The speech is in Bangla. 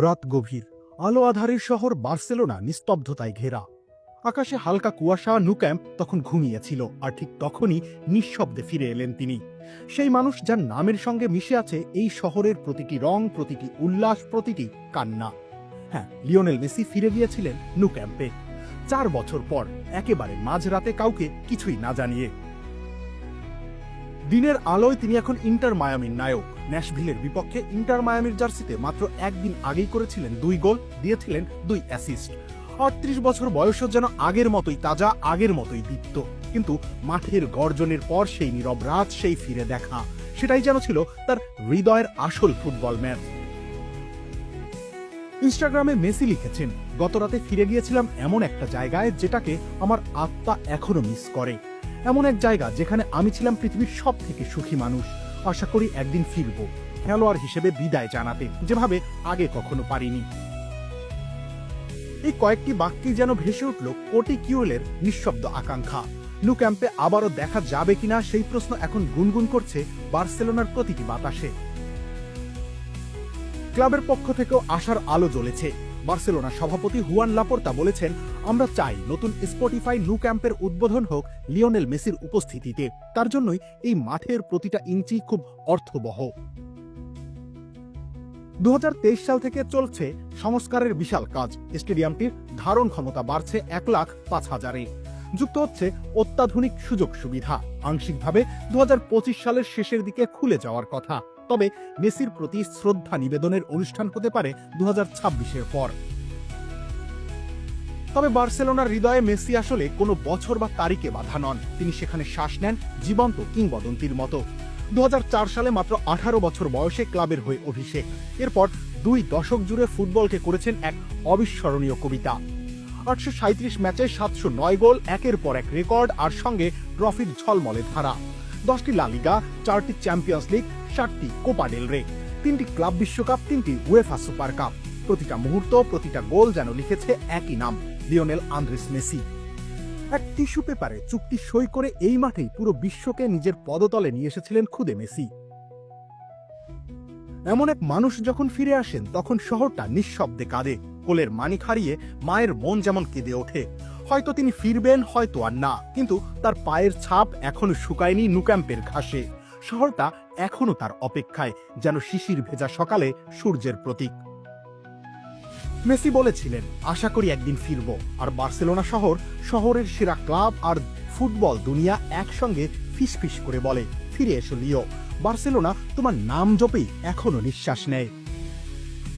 রাত গভীর, আলো আধারের শহর বার্সেলোনা নিস্তব্ধতায় ঘেরা। আকাশে হালকা কুয়াশা। ন্যু ক্যাম্প তখন ঘুমিয়েছিল, আর ঠিক তখনই নিঃশব্দে ফিরে এলেন তিনি। সেই মানুষ যার নামের সঙ্গে মিশে আছে এই শহরের প্রতিটি রং, প্রতিটি উল্লাস, প্রতিটি কান্না। হ্যাঁ, লিওনেল মেসি ফিরে গিয়েছিলেন ন্যু ক্যাম্পে 4 বছর পর, একেবারে মাঝরাতে, কাউকে কিছুই না জানিয়ে। দিনের আলোয় তিনি এখন ইন্টার মায়ামির নায়ক। ন্যাশভিলের বিপক্ষে ইন্টার মায়ামির জার্সিতে মাত্র একদিন আগেই করেছিলেন 2 গোল, দিয়েছিলেন 2 অ্যাসিস্ট। 38 বছর বয়সও যেন আগের মতোই তাজা, আগের মতোই দীপ্ত। কিন্তু মাঠের গর্জনের পর সেই নীরব রাত, সেই ফিরে দেখা, সেটাই যেন ছিল তার হৃদয়ের আসল ফুটবল ম্যাচ। ইনস্টাগ্রামে মেসি লিখেছেন, গতরাতে ফিরে গিয়েছিলাম এমন একটা জায়গায় যেটাকে আমার আত্মা এখনো মিস করে। এমন এক জায়গা যেখানে আমি ছিলাম পৃথিবীর সব থেকে সুখী মানুষ। আশা করি একদিন ফিরব, খেলোয়াড় হিসেবে বিদায় জানাতে, যেভাবে আগে কখনো পারিনি। এই কয়েকটি বাক্যই যেন ভেসে উঠল কোটি কিউলের নিঃশব্দ আকাঙ্ক্ষা। ন্যু ক্যাম্পে আবারও দেখা যাবে কিনা সেই প্রশ্ন এখন গুনগুন করছে বার্সেলোনার প্রতিটি বাতাসে। ক্লাবের পক্ষ থেকেও আশার আলো জ্বলেছে। বার্সেলোনা সভাপতি হুয়ান লাপোর্তা বলেছেন, আমরা চাই নতুন স্পটিফাই ন্যু ক্যাম্পের উদ্বোধন হোক লিওনেল মেসির উপস্থিতিতে। তার জন্যই এই মাঠের প্রতিটা ইঞ্চি খুব অর্থবহ। 2023 সাল থেকে চলছে সংস্কারের বিশাল কাজ। স্টেডিয়ামটির ধারণ ক্ষমতা বাড়ছে 1,05,000-এ। যুক্ত হচ্ছে অত্যাধুনিক সুযোগ সুবিধা। আংশিকভাবে 2025 সালের শেষের দিকে খুলে যাওয়ার কথা। তবে মেসির প্রতি শ্রদ্ধা নিবেদনের অনুষ্ঠান হতে পারে 2026-এর পর। তবে বার্সেলোনার হৃদয়ে মেসি আসলে কোনো বছর বা তারিখে বাধা নন। তিনি সেখানে শ্বাস নেন জীবন্ত কিংবদন্তির মতো। 2004 সালে মাত্র 18 বছর বয়সে ক্লাবের হয়ে অভিষেক। এরপর 2 দশক জুড়ে ফুটবলকে করেছেন এক অবিস্মরণীয় কবিতা। 837 ম্যাচে 709 গোল, একের পর এক রেকর্ড, আর সঙ্গে ট্রফির ঝলমলে ধারা। 10টি লা লিগা, 4টি চ্যাম্পিয়ন্স লিগ, 7টি কোপা ডেল রে, 3টি ক্লাব বিশ্বকাপ, 3টি উয়েফা সুপার কাপ। প্রতিটা মুহূর্ত, প্রতিটা গোল যেন লিখেছে একই নাম, লিওনেল আন্দ্রেস মেসি। এক টিস্যু পেপারে চুক্তি সই করে এই মাঠেই পুরো বিশ্বকে নিজের পদতলে নিয়ে এসেছিলেন খুদে মেসি। এমন এক মানুষ যখন ফিরে আসেন, তখন শহরটা নিঃশব্দে কাঁদে। কোলের মানিক হারিয়ে মায়ের মন যেমন কেঁদে ওঠে। হয়তো তিনি ফিরবেন, হয়তো আর না, কিন্তু তার পায়ের ছাপ এখনো শুকায়নি ন্যু ক্যাম্পের ঘাসে। শহরটা এখনো তার অপেক্ষায়, যেন শিশির ভেজা সকালে সূর্যের প্রতীক। মেসি বলেছিলেন, আশা করি একদিন ফিরব। আর বার্সেলোনা শহর, শহরের সেরা ক্লাব আর ফুটবল দুনিয়া একসঙ্গে ফিসফিস করে বলে, ফিরে এসো লিও। বার্সেলোনা তোমার নাম জপেই এখনো নিঃশ্বাস নেয়।